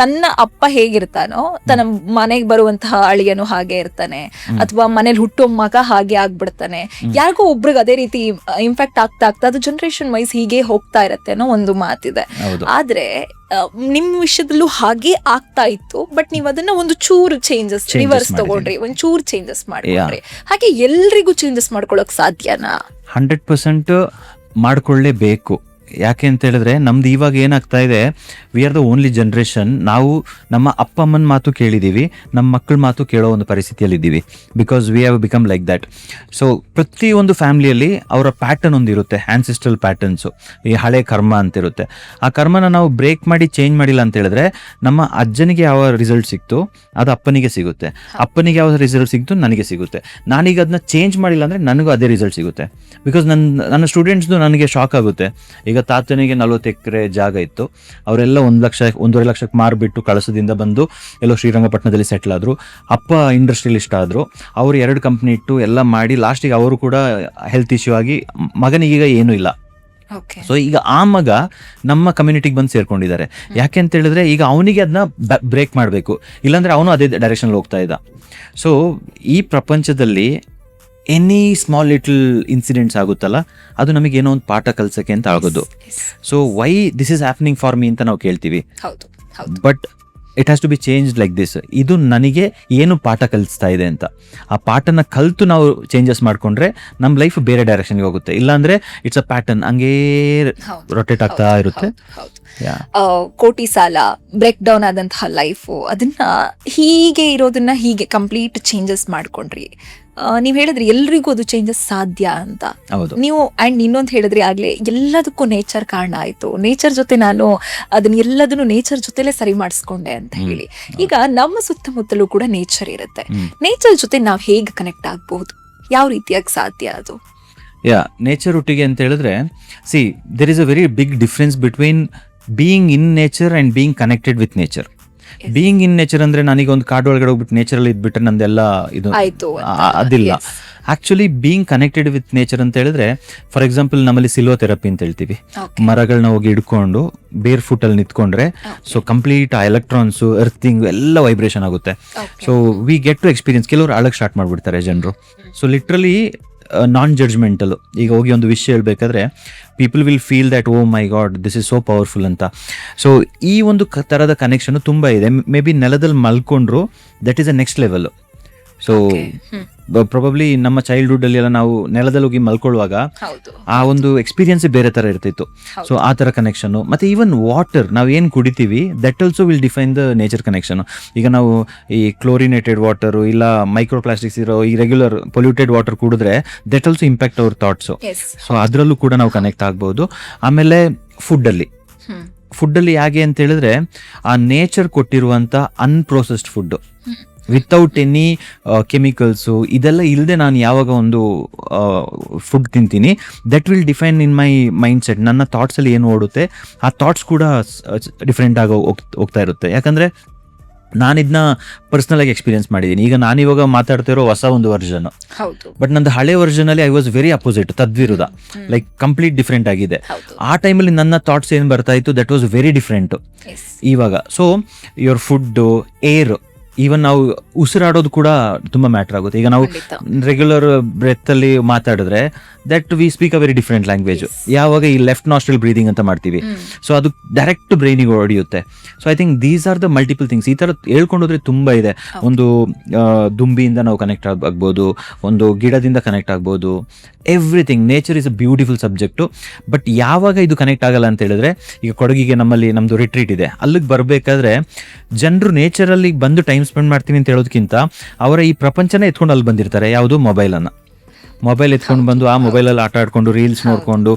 ತನ್ನ ಅಪ್ಪ ಹೇಗಿರ್ತಾನೋ ತನ್ನ ಮನೆಗೆ ಬರುವಂತಹ ಅಳಿಯನು ಹಾಗೆ ಇರ್ತಾನೆ, ಅಥವಾ ಮನೇಲಿ ಹುಟ್ಟೋ ಮಗ ಹಾಗೆ ಆಗ್ಬಿಡ್ತಾನೆ. ಯಾರಿಗೋ ಒಬ್ರಿಗೆ ಅದೇ ರೀತಿ ಇಂಪ್ಯಾಕ್ಟ್ ಆಗ್ತಾ ಅದು ಜನರೇಷನ್ ವೈಸ್ ಹೀಗೆ ಹೋಗ್ತಾ ಇರತ್ತೆ ಅನ್ನೋ ಒಂದು ಮಾತಿದೆ. ಆದ್ರೆ ನಿಮ್ ವಿಷಯದಲ್ಲೂ ಹಾಗೆ ಆಗ್ತಾ ಇತ್ತು, ಬಟ್ ನೀವ್ ಅದನ್ನ ಒಂದು ಚೂರು ಚೇಂಜಸ್ ರಿವರ್ಸ್ ತಗೊಂಡ್ರಿ, ಒಂದ್ ಚೂರು ಚೇಂಜಸ್ ಮಾಡ್ಕೊಂಡ್ರಿ. ಹಾಗೆ ಎಲ್ರಿಗೂ ಚೇಂಜಸ್ ಮಾಡ್ಕೊಳಕ್ ಸಾಧ್ಯನಾ? 100% ಮಾಡ್ಕೊಳ್ಳೇಬೇಕು. ಯಾಕೆ ಅಂತ ಹೇಳಿದ್ರೆ ನಮ್ದು ಇವಾಗ ಏನಾಗ್ತಾ ಇದೆ, we are the only generation. ನಾವು ನಮ್ಮ ಅಪ್ಪ ಅಮ್ಮನ ಮಾತು ಕೇಳಿದ್ದೀವಿ, ನಮ್ಮ ಮಕ್ಕಳ ಮಾತು ಕೇಳೋ ಒಂದು ಪರಿಸ್ಥಿತಿಯಲ್ಲಿ ಇದ್ದೀವಿ, because we have become like that. So ಪ್ರತಿಯೊಂದು ಫ್ಯಾಮಿಲಿಯಲ್ಲಿ ಅವರ ಪ್ಯಾಟರ್ನ್ ಒಂದಿರುತ್ತೆ, ಆನ್ಸಿಸ್ಟ್ರಲ್ ಪ್ಯಾಟರ್ನ್ಸು, ಈ ಹಳೆ ಕರ್ಮ ಅಂತಿರುತ್ತೆ. ಆ ಕರ್ಮನ ನಾವು ಬ್ರೇಕ್ ಮಾಡಿ ಚೇಂಜ್ ಮಾಡಿಲ್ಲ ಅಂತ ಹೇಳಿದ್ರೆ ನಮ್ಮ ಅಜ್ಜನಿಗೆ ಯಾವ ರಿಸಲ್ಟ್ ಸಿಕ್ತು ಅದು ಅಪ್ಪನಿಗೆ ಸಿಗುತ್ತೆ, ಅಪ್ಪನಿಗೆ ಯಾವ ರಿಸಲ್ಟ್ ಸಿಕ್ತು ನನಗೆ ಸಿಗುತ್ತೆ. ನಾನೀಗ ಅದನ್ನ ಚೇಂಜ್ ಮಾಡಿಲ್ಲ ಅಂದರೆ ನನಗೂ ಅದೇ ರಿಸಲ್ಟ್ ಸಿಗುತ್ತೆ. ಬಿಕಾಸ್ ನನ್ನ ಸ್ಟೂಡೆಂಟ್ಸ್ದು ನನಗೆ ಶಾಕ್ ಆಗುತ್ತೆ. ಈಗ ತಾತನಿಗೆ 40 ಎಕರೆ ಜಾಗ ಇತ್ತು, ಅವರೆಲ್ಲ 1-1.5 ಲಕ್ಷಕ್ಕೆ ಮಾರ್ಬಿಟ್ಟು ಕಳಸದಿಂದ ಬಂದು ಎಲ್ಲೋ ಶ್ರೀರಂಗಪಟ್ಟಣದಲ್ಲಿ ಸೆಟ್ಲ್ ಆದರು. ಅಪ್ಪ ಇಂಡಸ್ಟ್ರಿಯಲಿಸ್ಟ್ ಆದರು, ಅವರು 2 ಕಂಪ್ನಿ ಇಟ್ಟು ಎಲ್ಲ ಮಾಡಿ ಲಾಸ್ಟಿಗೆ ಅವರು ಕೂಡ ಹೆಲ್ತ್ ಇಶ್ಯೂ ಆಗಿ ಮಗನಿಗೀಗ ಏನೂ ಇಲ್ಲ. ಸೊ ಈಗ ಆ ಮಗ ನಮ್ಮ ಕಮ್ಯುನಿಟಿಗೆ ಬಂದು ಸೇರ್ಕೊಂಡಿದ್ದಾರೆ. ಯಾಕೆ ಅಂತ ಹೇಳಿದ್ರೆ ಈಗ ಅವನಿಗೆ ಅದನ್ನ ಬ್ರೇಕ್ ಮಾಡಬೇಕು, ಇಲ್ಲಾಂದ್ರೆ ಅವನು ಅದೇ ಡೈರೆಕ್ಷನ್ ಹೋಗ್ತಾ ಇದ್ದ. ಸೊ ಈ ಪ್ರಪಂಚದಲ್ಲಿ ಎನಿ ಸ್ಮಾಲ್ ಲಿಟಲ್ ಇನ್ಸಿಡೆಂಟ್ಸ್ ಆಗುತ್ತಲ್ಲ, ಅದು ನಮಗೆ ಏನೋ ಒಂದು ಪಾಠ ಕಲ್ಸಕ್ಕೆ ಅಂತ ಆಗೋದು. So why this is happening for me ಅಂತ ನಾವು ಕೇಳ್ತೀವಿ, but it has to be change like this. ಇದು ನನಗೆ ಏನು ಪಾಠ ಕಲಿಸ್ತಾ ಇದೆ ಅಂತ, ಆ ಪಾಠನ ಕಲಿತು ನಾವು ಚೇಂಜಸ್ ಮಾಡಿಕೊಂಡ್ರೆ ನಮ್ಮ ಲೈಫ್ ಬೇರೆ ಡೈರೆಕ್ಷನ್ಗೆ ಹೋಗುತ್ತೆ. ಇಲ್ಲಾಂದ್ರೆ ಇಟ್ಸ್ ಅ ಪ್ಯಾಟರ್ನ್, ಹಂಗೇ ರೊಟೇಟ್ ಆಗ್ತಾ ಇರುತ್ತೆ. ಕೋಟಿ ಸಾಲ ಬ್ರೇಕ್ ಡೌನ್ ಆದಂತಹ ಲೈಫು, ಅದನ್ನ ಹೀಗೆ ಇರೋದನ್ನ ಹೀಗೆ ಕಂಪ್ಲೀಟ್ ಚೇಂಜಸ್ ಮಾಡ್ಕೊಂಡ್ರಿ. ನೀವ್ ಹೇಳಿದ್ರಿ ಎಲ್ರಿಗೂ ಅದು ಚೇಂಜಸ್ ಸಾಧ್ಯ ಅಂತ. ನೀವು ಅಂಡ್ ಇನ್ನೊಂದು ಹೇಳಿದ್ರಿ ಆಗ್ಲೇ, ಎಲ್ಲದಕ್ಕೂ ನೇಚರ್ ಕಾರಣ ಆಯ್ತು, ನೇಚರ್ ಜೊತೆ ನಾನು ಅದನ್ನ ಎಲ್ಲದನ್ನು ನೇಚರ್ ಜೊತೆಲೆ ಸರಿ ಮಾಡಿಸ್ಕೊಂಡೆ ಅಂತ ಹೇಳಿ. ಈಗ ನಮ್ಮ ಸುತ್ತಮುತ್ತಲೂ ಕೂಡ ನೇಚರ್ ಇರುತ್ತೆ, ನೇಚರ್ ಜೊತೆ ನಾವ್ ಹೇಗೆ ಕನೆಕ್ಟ್ ಆಗ್ಬಹುದು, ಯಾವ ರೀತಿಯಾಗಿ ಸಾಧ್ಯ ಅದು? ನೇಚರ್ ಒಟ್ಟಿಗೆ ಅಂತ ಹೇಳಿದ್ರೆ, see there is a very big difference between being in nature and being connected with nature. Being in nature ಅಂದ್ರೆ ನನಗೆ ಒಂದು ಕಾಡು ಒಳಗಡೆ ಹೋಗ್ಬಿಟ್ಟು ನೇಚರಲ್ಲಿ ಇದ್ಬಿಟ್ರೆ ನಂದೆಲ್ಲ ಇದು ಅದಿಲ್ಲ. Actually being connected with nature ಅಂತ ಹೇಳಿದ್ರೆ, ಫಾರ್ ಎಕ್ಸಾಂಪಲ್ ನಮ್ಮಲ್ಲಿ ಸಿಲ್ವ ಥೆರಪಿ ಅಂತ ಹೇಳ್ತೀವಿ. ಮರಗಳನ್ನ ಹೋಗಿ ಹಿಡ್ಕೊಂಡು ಬೇರ್ ಫುಟ್ ಅಲ್ಲಿ ನಿಂತ್ಕೊಂಡ್ರೆ ಸೊ ಕಂಪ್ಲೀಟ್ ಆ ಎಲೆಕ್ಟ್ರಾನ್ಸ್ ಎರ್ತಿಂಗ್ ಎಲ್ಲ ವೈಬ್ರೇಷನ್ ಆಗುತ್ತೆ. So we get to experience. ಕೆಲವರು ಆಳಕ್ಕೆ ಸ್ಟಾರ್ಟ್ ಮಾಡ್ಬಿಡ್ತಾರೆ ಜನರು. So literally non judgmental. ಈಗ ಹೋಗಿ ಒಂದು ವಿಷಯ ಹೇಳ್ಬೇಕಾದ್ರೆ people will feel that oh my god this is so powerful ಅಂತ. ಸೊ ಈ ಒಂದು ಥರದ ಕನೆಕ್ಷನ್ ತುಂಬ ಇದೆ. ಮೇ ಬಿ ನೆಲದಲ್ಲಿ ಮಲ್ಕೊಂಡ್ರು that is a next level. So probably ನಮ್ಮ ಚೈಲ್ಡ್ಹುಡ್ ಅಲ್ಲಿ ಎಲ್ಲ ನಾವು ನೆಲದಲ್ಲಿ ಹೋಗಿ ಮಲ್ಕೊಳ್ಳುವಾಗ ಆ ಒಂದು ಎಕ್ಸ್ಪೀರಿಯನ್ಸ್ ಬೇರೆ ತರ ಇರ್ತಿತ್ತು. ಸೊ ಆ ತರ ಕನೆಕ್ಷನ್. ಮತ್ತೆ ಈವನ್ ವಾಟರ್ ನಾವು ಏನ್ ಕುಡಿತೀವಿ that also will define the nature connection. ಈಗ ನಾವು ಈ ಕ್ಲೋರಿನೇಟೆಡ್ ವಾಟರ್ ಇಲ್ಲ ಮೈಕ್ರೋ ಪ್ಲಾಸ್ಟಿಕ್ಸ್ ಇರೋ ಈ ರೆಗ್ಯುಲರ್ ಪೊಲ್ಯೂಟೆಡ್ ವಾಟರ್ ಕುಡಿದ್ರೆ that also impact our thoughts. So ಅದರಲ್ಲೂ ಕೂಡ ನಾವು ಕನೆಕ್ಟ್ ಆಗ್ಬಹುದು. ಆಮೇಲೆ ಫುಡ್ಡಲ್ಲಿ ಹೇಗೆ ಅಂತ ಹೇಳಿದ್ರೆ, ಆ ನೇಚರ್ ಕೊಟ್ಟಿರುವಂತ unprocessed food without any chemicals ಇದೆಲ್ಲ ಇಲ್ಲದೆ ನಾನು ಯಾವಾಗ ಒಂದು ಫುಡ್ ತಿಂತೀನಿ that will define in my mindset. ನನ್ನ ಥಾಟ್ಸಲ್ಲಿ ಏನು ಓಡುತ್ತೆ ಆ ಥಾಟ್ಸ್ ಕೂಡ ಡಿಫ್ರೆಂಟ್ ಆಗಿ ಹೋಗ್ತಾ ಇರುತ್ತೆ. ಯಾಕಂದರೆ ನಾನಿದನ್ನ ಪರ್ಸ್ನಲ್ ಆಗಿ ಎಕ್ಸ್ಪೀರಿಯನ್ಸ್ ಮಾಡಿದ್ದೀನಿ. ಈಗ ನಾನಿವಾಗ ಮಾತಾಡ್ತಾ ಇರೋ ಹೊಸ ಒಂದು ವರ್ಷನ್, ಬಟ್ ನಂದು ಹಳೆ ವರ್ಷನ್ ಅಲ್ಲಿ ಐ ವಾಸ್ ವೆರಿ ಅಪೋಸಿಟ್, ತದ್ವಿರುದ್ಧ, ಲೈಕ್ ಕಂಪ್ಲೀಟ್ ಡಿಫ್ರೆಂಟ್ ಆಗಿದೆ. ಆ ಟೈಮಲ್ಲಿ ನನ್ನ ಥಾಟ್ಸ್ ಏನು ಬರ್ತಾ ಇತ್ತು ದಟ್ ವಾಸ್ ವೆರಿ ಡಿಫ್ರೆಂಟ್ ಇವಾಗ. So your food, air, even ನಾವು ಉಸಿರಾಡೋದು ಕೂಡ ತುಂಬ ಮ್ಯಾಟರ್ ಆಗುತ್ತೆ. ಈಗ ನಾವು ರೆಗ್ಯುಲರ್ ಬ್ರೆತ್ ಅಲ್ಲಿ ಮಾತಾಡಿದ್ರೆ that we speak a very different language. ಯಾವಾಗ ಈ ಲೆಫ್ಟ್ ನಾಸ್ಟ್ರಲ್ ಬ್ರೀದಿಂಗ್ ಅಂತ ಮಾಡ್ತೀವಿ, ಸೊ ಅದು ಡೈರೆಕ್ಟ್ ಬ್ರೈನಿಗೆ ಹೊಡೆಯುತ್ತೆ. So I think these are the multiple things. ಈ ಥರ ಹೇಳ್ಕೊಂಡೋದ್ರೆ ತುಂಬ ಇದೆ. ಒಂದು ದುಂಬಿಯಿಂದ ನಾವು ಕನೆಕ್ಟ್ ಆಗ್ಬೋದು, ಒಂದು ಗಿಡದಿಂದ ಕನೆಕ್ಟ್ ಆಗ್ಬೋದು. Everything nature is a beautiful subject. But ಯಾವಾಗ ಇದು ಕನೆಕ್ಟ್ ಆಗಲ್ಲ ಅಂತ ಹೇಳಿದ್ರೆ, ಈಗ ಕೊಡಗಿಗೆ ನಮ್ಮಲ್ಲಿ ನಮ್ಮದು ರಿಟ್ರೀಟ್ ಇದೆ, ಅಲ್ಲಿಗೆ ಬರಬೇಕಾದ್ರೆ ಜನರು ನೇಚರಲ್ಲಿ ಬಂದು ಟೈಮ್ ಸ್ಪೆಂಡ್ ಮಾಡ್ತೀನಿ ಅಂತ ಹೇಳೋದಕ್ಕಿಂತ ಅವರ ಈ ಪ್ರಪಂಚನೇ ಎತ್ಕೊಂಡು ಅಲ್ಲಿ ಬಂದಿರ್ತಾರೆ. ಯಾವುದು ಮೊಬೈಲ್ ಎತ್ಕೊಂಡು ಬಂದು ಆ ಮೊಬೈಲಲ್ಲಿ ಆಟ ಆಡ್ಕೊಂಡು ರೀಲ್ಸ್ ನೋಡ್ಕೊಂಡು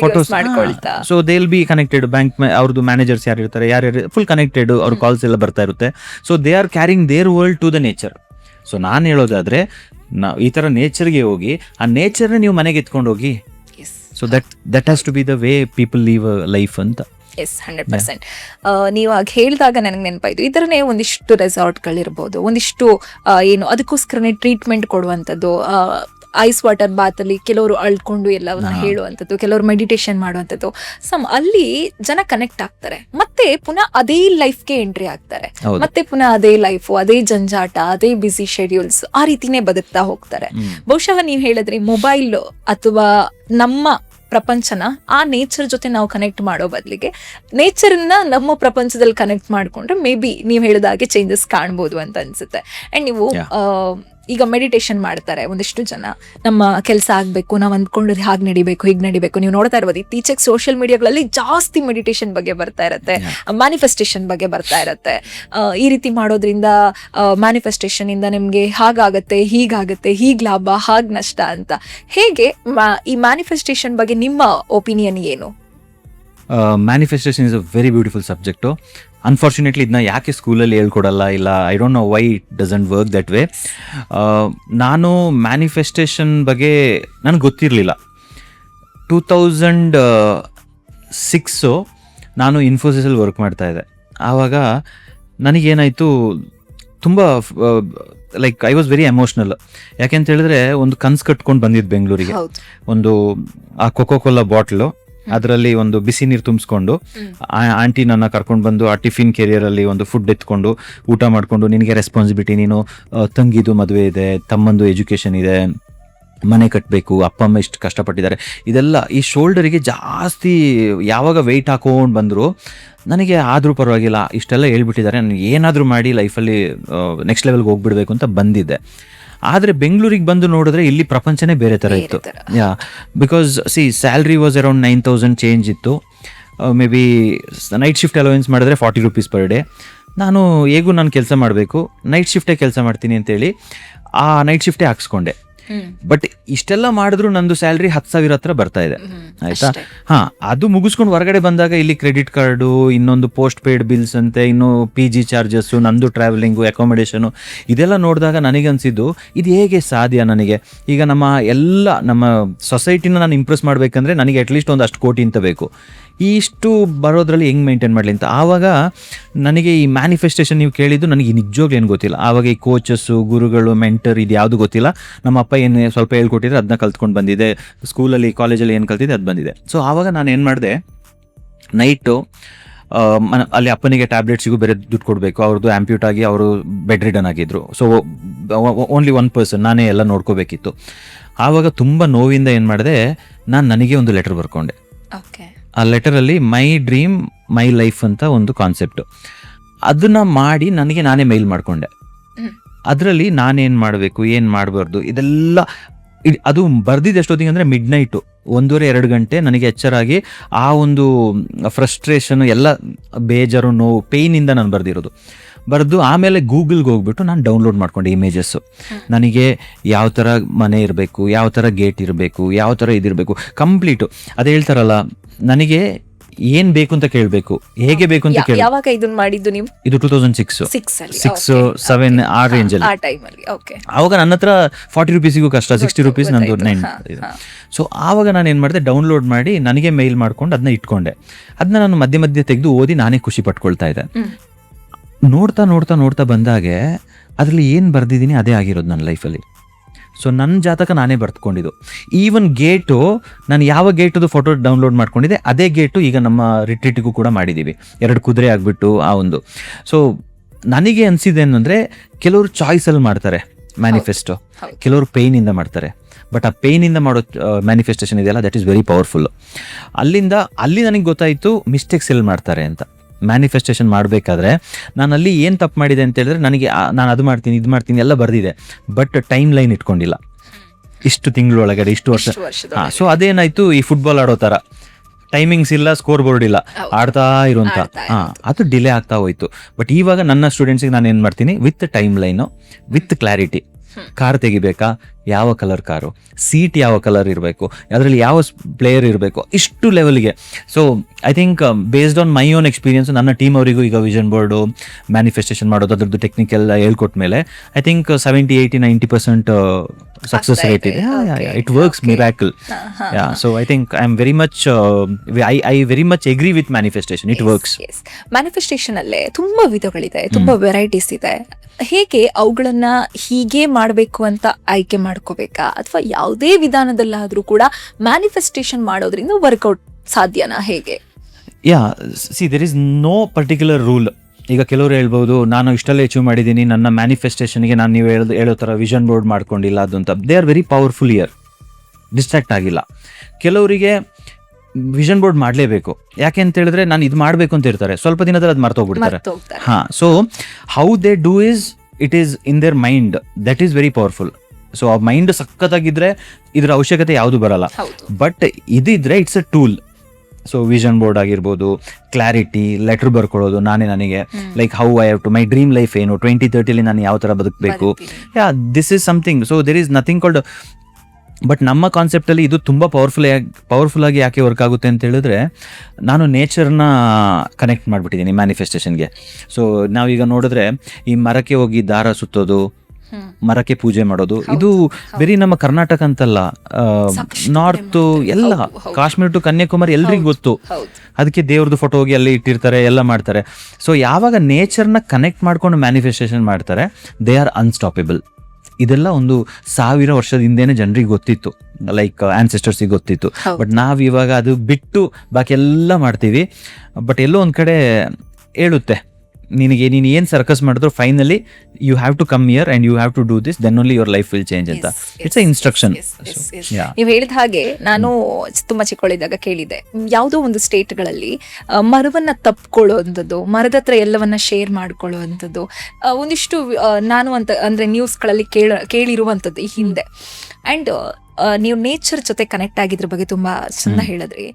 photos. So they will be connected. Bank ಅವ್ರದ್ದು ಮ್ಯಾನೇಜರ್ಸ್ ಯಾರು ಇರ್ತಾರೆ, ಯಾರ್ಯಾರು ಫುಲ್ ಕನೆಕ್ಟೆಡ್, ಅವ್ರ ಕಾಲ್ಸ್ ಎಲ್ಲ ಬರ್ತಾ ಇರುತ್ತೆ. So they are caring their world to the nature. So ನಾನು ಹೇಳೋದಾದ್ರೆ ನಾವು ಈ ಥರ ನೇಚರ್ಗೆ ಹೋಗಿ ಆ ನೇಚರ್ನ ನೀವು ಮನೆಗೆ ಎತ್ಕೊಂಡು ಹೋಗಿ. So that has to be the way people live life ಅಂತ. ಎಸ್ 100%. ನೀವು ಆಗ ಹೇಳಿದಾಗ ನನಗೆ ನೆನಪಾಯ್ತು, ಈ ಥರನೇ ಒಂದಿಷ್ಟು ರೆಸಾರ್ಟ್ಗಳಿರ್ಬೋದು, ಒಂದಿಷ್ಟು ಏನು ಅದಕ್ಕೋಸ್ಕರನೇ ಟ್ರೀಟ್ಮೆಂಟ್ ಕೊಡುವಂಥದ್ದು, ಐಸ್ ವಾಟರ್ ಬಾತ್ ಅಲ್ಲಿ ಕೆಲವರು ಅಳ್ಕೊಂಡು ಎಲ್ಲವನ್ನ ಹೇಳುವಂಥದ್ದು, ಕೆಲವರು ಮೆಡಿಟೇಷನ್ ಮಾಡುವಂಥದ್ದು. ಅಲ್ಲಿ ಜನ ಕನೆಕ್ಟ್ ಆಗ್ತಾರೆ, ಮತ್ತೆ ಪುನಃ ಅದೇ ಲೈಫ್ಗೆ ಎಂಟ್ರಿ ಆಗ್ತಾರೆ, ಮತ್ತೆ ಪುನಃ ಅದೇ ಲೈಫ್, ಅದೇ ಜಂಜಾಟ, ಅದೇ ಬಿಸಿ ಶೆಡ್ಯೂಲ್ಸ್, ಆ ರೀತಿನೇ ಬದುಕ್ತಾ ಹೋಗ್ತಾರೆ. ಬಹುಶಃ ನೀವ್ ಹೇಳಿದ್ರಿ ಮೊಬೈಲ್ ಅಥವಾ ನಮ್ಮ ಪ್ರಪಂಚನ ಆ ನೇಚರ್ ಜೊತೆ ನಾವು ಕನೆಕ್ಟ್ ಮಾಡೋ ಬದಲಿಗೆ ನೇಚರ್ನ ನಮ್ಮ ಪ್ರಪಂಚದಲ್ಲಿ ಕನೆಕ್ಟ್ ಮಾಡ್ಕೊಂಡ್ರೆ ಮೇ ಬಿ ನೀವು ಹೇಳಿದಾಗೆ ಚೇಂಜಸ್ ಕಾಣ್ಬೋದು ಅಂತ ಅನ್ಸುತ್ತೆ. ಅಂಡ್ ನೀವು ಈಗ ಮೆಡಿಟೇಷನ್ ಮಾಡ್ತಾರೆ ಒಂದಿಷ್ಟು ಜನ, ನಮ್ಮ ಕೆಲಸ ಆಗ್ಬೇಕು, ನಾವು ಅಂದ್ಕೊಂಡ್ರೆ ಹಾಗೆ ನಡಿಬೇಕು, ಹೀಗೆ ನಡಿಬೇಕು. ನೀವು ನೋಡ್ತಾ ಇರ್ಬೋದು ಇತ್ತೀಚೆಗೆ ಸೋಷಿಯಲ್ ಮೀಡಿಯಾಗಳಲ್ಲಿ ಜಾಸ್ತಿ ಮೆಡಿಟೇಷನ್ ಬಗ್ಗೆ ಬರ್ತಾ ಇರತ್ತೆ, ಮ್ಯಾನಿಫೆಸ್ಟೇಷನ್ ಬಗ್ಗೆ ಬರ್ತಾ ಇರತ್ತೆ. ಈ ರೀತಿ ಮಾಡೋದ್ರಿಂದ ಮ್ಯಾನಿಫೆಸ್ಟೇಷನ್ ಇಂದ ನಿಮ್ಗೆ ಹಾಗಾಗತ್ತೆ, ಹೀಗಾಗತ್ತೆ, ಹೀಗ್ ಲಾಭ, ಹಾಗ್ ನಷ್ಟ ಅಂತ. ಹೇಗೆ ಈ ಮ್ಯಾನಿಫೆಸ್ಟೇಷನ್ ಬಗ್ಗೆ ನಿಮ್ಮ ಒಪಿನಿಯನ್ ಏನು? Manifestation is a very beautiful subject. Unfortunately ಇದನ್ನ ಯಾಕೆ ಸ್ಕೂಲಲ್ಲಿ ಹೇಳ್ಕೊಡಲ್ಲ, ಇಲ್ಲ I don't know why it doesn't work that way. ನಾನು ಮ್ಯಾನಿಫೆಸ್ಟೇಷನ್ ಬಗ್ಗೆ ನನಗೆ ಗೊತ್ತಿರಲಿಲ್ಲ. 2006 ನಾನು ಇನ್ಫೋಸಿಸಲ್ಲಿ ವರ್ಕ್ ಮಾಡ್ತಾ ಇದ್ದೆ. ಆವಾಗ ನನಗೇನಾಯಿತು, ತುಂಬ like I was very emotional. ಯಾಕೆಂತ ಹೇಳಿದ್ರೆ ಒಂದು ಕನ್ಸು ಕಟ್ಕೊಂಡು ಬಂದಿದ್ದು ಬೆಂಗಳೂರಿಗೆ. ಒಂದು ಆ ಕೊಕೋ ಕೋಲಾ ಬಾಟ್ಲು, ಅದರಲ್ಲಿ ಒಂದು ಬಿಸಿ ನೀರು ತುಂಬಿಸ್ಕೊಂಡು ಆಂಟಿ ನನ್ನ ಕರ್ಕೊಂಡು ಬಂದು ಆ ಟಿಫಿನ್ ಕೆರಿಯರಲ್ಲಿ ಒಂದು ಫುಡ್ ಎತ್ಕೊಂಡು ಊಟ ಮಾಡಿಕೊಂಡು, ನಿನಗೆ ರೆಸ್ಪಾನ್ಸಿಬಿಲಿಟಿ, ನೀನು ತಂಗಿದು ಮದುವೆ ಇದೆ, ತಮ್ಮಂದು ಎಜುಕೇಷನ್ ಇದೆ, ಮನೆ ಕಟ್ಟಬೇಕು, ಅಪ್ಪ ಅಮ್ಮ ಇಷ್ಟು ಕಷ್ಟಪಟ್ಟಿದ್ದಾರೆ, ಇದೆಲ್ಲ ಈ ಶೋಲ್ಡರಿಗೆ ಜಾಸ್ತಿ ಯಾವಾಗ ವೆಯ್ಟ್ ಹಾಕೊಂಡು ಬಂದರು. ನನಗೆ ಆದರೂ ಪರವಾಗಿಲ್ಲ, ಇಷ್ಟೆಲ್ಲ ಹೇಳ್ಬಿಟ್ಟಿದ್ದಾರೆ, ನನಗೆ ಏನಾದರೂ ಮಾಡಿ ಲೈಫಲ್ಲಿ ನೆಕ್ಸ್ಟ್ ಲೆವೆಲ್ಗೆ ಹೋಗ್ಬಿಡ್ಬೇಕು ಅಂತ ಬಂದಿದ್ದೆ. ಆದರೆ ಬೆಂಗಳೂರಿಗೆ ಬಂದು ನೋಡಿದ್ರೆ ಇಲ್ಲಿ ಪ್ರಪಂಚನೇ ಬೇರೆ ಥರ ಇತ್ತು. Yeah, because salary was around 9,000 change ಇತ್ತು. Maybe night shift allowance ಮಾಡಿದ್ರೆ 40 ರೂಪೀಸ್ ಪರ್ ಡೇ. ನಾನು ಹೇಗೂ ನಾನು ಕೆಲಸ ಮಾಡಬೇಕು, ನೈಟ್ ಶಿಫ್ಟೇ ಕೆಲಸ ಮಾಡ್ತೀನಿ ಅಂತೇಳಿ ಆ ನೈಟ್ ಶಿಫ್ಟೇ ಹಾಕ್ಸ್ಕೊಂಡೆ. ಬಟ್ ಇಷ್ಟೆಲ್ಲ ಮಾಡಿದ್ರು ನಂದು ಸ್ಯಾಲ್ರಿ 10,000 ಹತ್ರ ಬರ್ತಾ ಇದೆ, ಆಯ್ತಾ. ಅದು ಮುಗಿಸ್ಕೊಂಡು ಹೊರಗಡೆ ಬಂದಾಗ ಇಲ್ಲಿ ಕ್ರೆಡಿಟ್ ಕಾರ್ಡು, ಇನ್ನೊಂದು ಪೋಸ್ಟ್ ಪೇಯ್ಡ್ ಬಿಲ್ಸ್ ಅಂತೆ, ಇನ್ನು PG ಚಾರ್ಜಸ್ಸು, ನಂದು ಟ್ರಾವೆಲಿಂಗು, ಅಕಾಮಿಡೇಷನು, ಇದೆಲ್ಲ ನೋಡಿದಾಗ ನನಗನ್ಸಿದ್ದು ಇದು ಹೇಗೆ ಸಾಧ್ಯ ನನಗೆ. ಈಗ ನಮ್ಮ ಸೊಸೈಟಿನ ನಾನು ಇಂಪ್ರೆಸ್ ಮಾಡಬೇಕಂದ್ರೆ ನನಗೆ ಅಟ್ಲೀಸ್ಟ್ ಒಂದು ಅಷ್ಟು ಕೋಟಿ ಅಂತ ಬೇಕು. ಇಷ್ಟು ಬರೋದ್ರಲ್ಲಿ ಹೆಂಗೆ ಮೇಂಟೈನ್ ಮಾಡಲಿ ಅಂತ ಆವಾಗ ನನಗೆ ಈ ಮ್ಯಾನಿಫೆಸ್ಟೇಷನ್ ನೀವು ಕೇಳಿದ್ದು ನನಗೆ ನಿಜವಾಗ್ಲೂ ಏನು ಗೊತ್ತಿಲ್ಲ. ಆವಾಗ ಈ ಕೋಚಸ್ಸು, ಗುರುಗಳು, ಮೆಂಟರ್ ಇದು ಯಾವುದು ಗೊತ್ತಿಲ್ಲ. ನಮ್ಮ ಅಪ್ಪ ಏನು ಸ್ವಲ್ಪ ಹೇಳ್ಕೊಟ್ಟಿದ್ರೆ ಅದನ್ನ ಕಲ್ತ್ಕೊಂಡು ಬಂದಿದೆ, ಸ್ಕೂಲಲ್ಲಿ ಕಾಲೇಜಲ್ಲಿ ಏನು ಕಲ್ತಿದ್ದೆ ಅದು ಬಂದಿದೆ. ಸೊ ಆವಾಗ ನಾನು ಏನು ಮಾಡಿದೆ, ನೈಟು ಅಲ್ಲಿ ಅಪ್ಪನಿಗೆ ಟ್ಯಾಬ್ಲೆಟ್ಸಿಗೂ ಬೇರೆ ದುಡ್ಡು ಕೊಡಬೇಕು, ಅವ್ರದ್ದು ಆ್ಯಂಪ್ಯೂಟ್ ಆಗಿ ಅವರು ಬೆಡ್ ರಿಡನ್ ಆಗಿದ್ರು. ಸೊ ಓನ್ಲಿ ಒನ್ ಪರ್ಸನ್, ನಾನೇ ಎಲ್ಲ ನೋಡ್ಕೋಬೇಕಿತ್ತು. ಆವಾಗ ತುಂಬ ನೋವಿಂದ ಏನು ಮಾಡಿದೆ, ನನಗೆ ಒಂದು ಲೆಟರ್ ಬರ್ಕೊಂಡೆ. ಆ ಲೆಟರಲ್ಲಿ ಮೈ ಡ್ರೀಮ್ ಮೈ ಲೈಫ್ ಅಂತ ಒಂದು ಕಾನ್ಸೆಪ್ಟು, ಅದನ್ನ ಮಾಡಿ ನನಗೆ ನಾನೇ ಮೇಲ್ ಮಾಡಿಕೊಂಡೆ. ಅದರಲ್ಲಿ ನಾನೇನು ಮಾಡಬೇಕು, ಏನು ಮಾಡಬಾರ್ದು, ಇದೆಲ್ಲ ಅದು ಬರ್ದಿದ್ದು ಎಷ್ಟೊತ್ತಿಗೆ ಅಂದರೆ ಮಿಡ್-ನೈಟು 1:30-2 ಗಂಟೆ ನನಗೆ ಎಚ್ಚರಾಗಿ ಆ ಒಂದು ಫ್ರಸ್ಟ್ರೇಷನ್ ಎಲ್ಲ ಬೇಜಾರು, ನೋವು, ಪೇಯ್ನಿಂದ ನಾನು ಬರೆದು ಆಮೇಲೆ ಗೂಗಲ್ಗೆ ಹೋಗ್ಬಿಟ್ಟು ನಾನು ಡೌನ್ಲೋಡ್ ಮಾಡ್ಕೊಂಡೆ ಇಮೇಜಸ್ಸು. ನನಗೆ ಯಾವ ಥರ ಮನೆ ಇರಬೇಕು, ಯಾವ ಥರ ಗೇಟ್ ಇರಬೇಕು, ಯಾವ ಥರ ಇದಿರಬೇಕು, ಕಂಪ್ಲೀಟು ಅದೇ ಹೇಳ್ತಾರಲ್ಲ, ನನಗೆ ಏನ್ ಬೇಕು ಅಂತ ಕೇಳಬೇಕು, ಹೇಗೆ ಬೇಕು ಅಂತ ಕೇಳಿ. ಯಾವಾಗ ಇದನ್ನ ಮಾಡಿದ್ದು ನೀವು? ಇದು 2006-7 ಆ ರೇಂಜಲ್ಲಿ. ಆವಾಗ ನನ್ನ ಹತ್ರ 40 ರೂಪೀಸಿಗೂ ಕಷ್ಟ, 60 ರೂಪೀಸ್ ನಂದು 9. ಸೊ ಆವಾಗ ನಾನು ಏನು ಮಾಡಿದೆ, ಡೌನ್ಲೋಡ್ ಮಾಡಿ ನನಗೆ ಮೇಲ್ ಮಾಡ್ಕೊಂಡು ಅದನ್ನ ಇಟ್ಕೊಂಡೆ. ಅದನ್ನ ನಾನು ಮಧ್ಯೆ ತೆಗೆದು ಓದಿ ನಾನೇ ಖುಷಿ ಪಟ್ಕೊಳ್ತಾ ಇದ್ದೆ. ನೋಡ್ತಾ ಬಂದಾಗೆ ಅದರಲ್ಲಿ ಏನು ಬರ್ದಿದ್ದೀನಿ ಅದೇ ಆಗಿರೋದು ನನ್ನ ಲೈಫಲ್ಲಿ. ಸೊ ನನ್ನ ಜಾತಕ ನಾನೇ ಬರ್ತ್ಕೊಂಡಿದ್ದು. ಈವನ್ ಗೇಟು, ನಾನು ಯಾವ ಗೇಟದು ಫೋಟೋ ಡೌನ್ಲೋಡ್ ಮಾಡ್ಕೊಂಡಿದ್ದೆ ಅದೇ ಗೇಟು ಈಗ ನಮ್ಮ ರಿಟ್ರೀಟಿಗೂ ಕೂಡ ಮಾಡಿದ್ದೀವಿ. 2 ಕುದುರೆ ಆಗಿಬಿಟ್ಟು ಆ ಒಂದು. ಸೊ ನನಗೆ ಅನಿಸಿದೆ ಏನಂದರೆ, ಕೆಲವರು ಚಾಯ್ಸಲ್ಲಿ ಮಾಡ್ತಾರೆ ಮ್ಯಾನಿಫೆಸ್ಟೋ, ಕೆಲವರು ಪೇಯ್ನಿಂದ ಮಾಡ್ತಾರೆ. ಬಟ್ ಆ ಪೇಯ್ನಿಂದ ಮಾಡೋ ಮ್ಯಾನಿಫೆಸ್ಟೇಷನ್ ಇದೆಯಲ್ಲ, ದಟ್ ಈಸ್ ವೆರಿ ಪವರ್ಫುಲ್. ಅಲ್ಲಿ ನನಗೆ ಗೊತ್ತಾಯಿತು ಮಿಸ್ಟೇಕ್ಸ್ ಎಲ್ಲಿ ಮಾಡ್ತಾರೆ ಅಂತ. ಮ್ಯಾನಿಫೆಸ್ಟೇಷನ್ ಮಾಡಬೇಕಾದ್ರೆ ನಾನು ಅಲ್ಲಿ ಏನು ತಪ್ಪು ಮಾಡಿದೆ ಅಂತ ಹೇಳಿದ್ರೆ, ನನಗೆ ನಾನು ಅದು ಮಾಡ್ತೀನಿ, ಇದು ಮಾಡ್ತೀನಿ ಎಲ್ಲ ಬರ್ದಿದೆ, ಬಟ್ ಟೈಮ್ ಲೈನ್ ಇಟ್ಕೊಂಡಿಲ್ಲ. ಇಷ್ಟು ತಿಂಗಳೊಳಗಡೆ, ಇಷ್ಟು ವರ್ಷ. ಸೊ ಅದೇನಾಯಿತು, ಈ ಫುಟ್ಬಾಲ್ ಆಡೋ ಥರ ಟೈಮಿಂಗ್ಸ್ ಇಲ್ಲ, ಸ್ಕೋರ್ ಬೋರ್ಡ್ ಇಲ್ಲ, ಆಡ್ತಾ ಇರುವಂಥ. ಅದು ಡಿಲೇ ಆಗ್ತಾ ಹೋಯ್ತು. ಬಟ್ ಇವಾಗ ನನ್ನ ಸ್ಟೂಡೆಂಟ್ಸಿಗೆ ನಾನು ಏನು ಮಾಡ್ತೀನಿ, with time line, with clarity. Car ತೆಗಿಬೇಕಾ, ಯಾವ ಕಲರ್ ಕಾರು, ಸೀಟ್ ಯಾವ ಕಲರ್ ಇರಬೇಕು, ಅದರಲ್ಲಿ ಯಾವ ಪ್ಲೇಯರ್ ಇರಬೇಕು, ಇಷ್ಟು ಲೆವೆಲ್ಗೆ. So I think based on my own experience, ನನ್ನ ಟೀಮ್ ಅವರಿಗೂ ಈಗ ವಿಷನ್ ಬೋರ್ಡು, ಮ್ಯಾನಿಫೆಸ್ಟೇಷನ್ ಮಾಡೋದು, ಅದ್ರದ್ದು ಟೆಕ್ನಿಕಲ್ ಹೇಳ್ಕೊಟ್ಟ ಮೇಲೆ ಐ ಥಿಂಕ್ 70-80-90% ಸಕ್ಸಸ್ ರೇಟ್ ಇದೆ. It works miracle. So I think I am very much I very much agree with manifestation. It works. Manifestation ಅಲ್ಲೇ ತುಂಬಾ ವಿಧಗಳಿದೆ, ತುಂಬಾ ವೆರೈಟೀಸ್ ಇದೆ. ಹೇಗೆ ಅವುಗಳನ್ನ ಹೀಗೆ ಮಾಡಬೇಕು ಅಂತ ಆಯ್ಕೆ ಮಾಡ್ಕೋಬೇಕಾ ಅಥವಾ ಯಾವುದೇ ವಿಧಾನದಲ್ಲಾದ್ರೂ ಕೂಡ ಮ್ಯಾನಿಫೆಸ್ಟೇಷನ್ ಮಾಡೋದ್ರಿಂದ ವರ್ಕೌಟ್ ಸಾಧ್ಯನಾ, ಹೇಗೆ? Yeah, see there is no particular rule. ಈಗ ಕೆಲವರು ಹೇಳ್ಬೋದು, ನಾನು ಇಷ್ಟೆಲ್ಲ ಅಚೀವ್ ಮಾಡಿದ್ದೀನಿ, ನನ್ನ ಮ್ಯಾನಿಫೆಸ್ಟೇಷನ್ಗೆ ನಾನು ನೀವು ಹೇಳೋ ಥರ ವಿಷನ್ ಬೋರ್ಡ್ ಮಾಡ್ಕೊಂಡಿಲ್ಲ ಅದು ಅಂತ. They are very powerful year, distract ಆಗಿಲ್ಲ. ಕೆಲವರಿಗೆ ವಿಷನ್ ಬೋರ್ಡ್ ಮಾಡಲೇಬೇಕು, ಯಾಕೆ ಅಂತ ಹೇಳಿದ್ರೆ ನಾನು ಇದು ಮಾಡಬೇಕು ಅಂತ ಇರ್ತಾರೆ, ಸ್ವಲ್ಪ ದಿನದಲ್ಲಿ ಅದು ಮರ್ತೋಗ್ಬಿಡ್ತಾರೆ. ಹಾಂ, so how they do it is in their mind, that is very powerful. So ಆ ಮೈಂಡ್ ಸಖತ್ತಾಗಿದ್ರೆ ಇದರ ಅವಶ್ಯಕತೆ ಯಾವುದು ಬರಲ್ಲ. ಬಟ್ ಇದಿದ್ರೆ it's a tool. So vision board ಆಗಿರ್ಬೋದು, ಕ್ಲಾರಿಟಿ, ಲೆಟರ್ ಬರ್ಕೊಳ್ಳೋದು, ನನಗೆ like how I have to my dream life ಏನು, 2030 ನಾನು ಯಾವ ಥರ ಬದುಕಬೇಕು, yeah this is something. So there is nothing called. But ನಮ್ಮ ಕಾನ್ಸೆಪ್ಟಲ್ಲಿ ಇದು ತುಂಬ ಪವರ್ಫುಲ್ ಆಗಿ ಯಾಕೆ ವರ್ಕ್ ಆಗುತ್ತೆ ಅಂತ ಹೇಳಿದ್ರೆ, ನಾನು ನೇಚರ್ನ ಕನೆಕ್ಟ್ ಮಾಡಿಬಿಟ್ಟಿದ್ದೀನಿ ಮ್ಯಾನಿಫೆಸ್ಟೇಷನ್ಗೆ. ಸೊ ನಾವೀಗ ನೋಡಿದ್ರೆ ಈ ಮರಕ್ಕೆ ಹೋಗಿ ದಾರ ಸುತ್ತೋದು, ಮರಕ್ಕೆ ಪೂಜೆ ಮಾಡೋದು, ಇದು ಬರೀ ನಮ್ಮ ಕರ್ನಾಟಕ ಅಂತಲ್ಲ, ನಾರ್ತ್ ಎಲ್ಲ, ಕಾಶ್ಮೀರ ಟು ಕನ್ಯಾಕುಮಾರಿ ಎಲ್ರಿಗೂ ಗೊತ್ತು. ಅದಕ್ಕೆ ದೇವ್ರದ್ದು ಫೋಟೋ ಹೋಗಿ ಅಲ್ಲಿ ಇಟ್ಟಿರ್ತಾರೆ, ಎಲ್ಲ ಮಾಡ್ತಾರೆ. ಸೊ ಯಾವಾಗ ನೇಚರ್ನ ಕನೆಕ್ಟ್ ಮಾಡ್ಕೊಂಡು ಮ್ಯಾನಿಫೆಸ್ಟೇಷನ್ ಮಾಡ್ತಾರೆ, ದೇ ಆರ್ ಅನ್ಸ್ಟಾಪಬಲ್. ಇದೆಲ್ಲ ಒಂದು 1000 ವರ್ಷದ ಹಿಂದೆನೇ ಜನರಿಗೆ ಗೊತ್ತಿತ್ತು, ಲೈಕ್ ಆನ್ಸೆಸ್ಟರ್ಸಿಗೆ ಗೊತ್ತಿತ್ತು. ಬಟ್ ನಾವು ಇವಾಗ ಅದು ಬಿಟ್ಟು ಬಾಕಿ ಎಲ್ಲ ಮಾಡ್ತೀವಿ. ಬಟ್ ಎಲ್ಲೋ ಒಂದು ಕಡೆ ಹೇಳುತ್ತೆ, ನೀನು ಏನು ಸರ್ಕಸ್ ಮಾಡಿದ್ರು finally you have to come here and you have to do this, then only your life will change ಅಂತ. It's a instruction. ನೀವು ಹೇಳಿದ ಹಾಗೆ ನಾನು ತುಂಬಾ ಚಿಕ್ಕವಳಿದ್ದಾಗ ಕೇಳಿದೆ, ಯಾವುದೋ ಒಂದು ಸ್ಟೇಟ್ಗಳಲ್ಲಿ ಮರವನ್ನ ತಪ್ಕೊಳ್ಳುವಂಥದ್ದು, ಮರದ ಹತ್ರ ಎಲ್ಲವನ್ನ ಶೇರ್ ಮಾಡ್ಕೊಳ್ಳುವಂಥದ್ದು, ಒಂದಿಷ್ಟು ನಾನು ಅಂದ್ರೆ ನ್ಯೂಸ್ಗಳಲ್ಲಿ ಕೇಳಿರುವಂಥದ್ದು ಈ ಹಿಂದೆ. ಆ್ಯಂಡ್ ನೀವು ನೇಚರ್ ಜೊತೆ ಕನೆಕ್ಟ್ ಆಗಿದ್ರ ಬಗ್ಗೆ ತುಂಬಾ ಚೆಂದ ಹೇಳಿದ್ರಿ.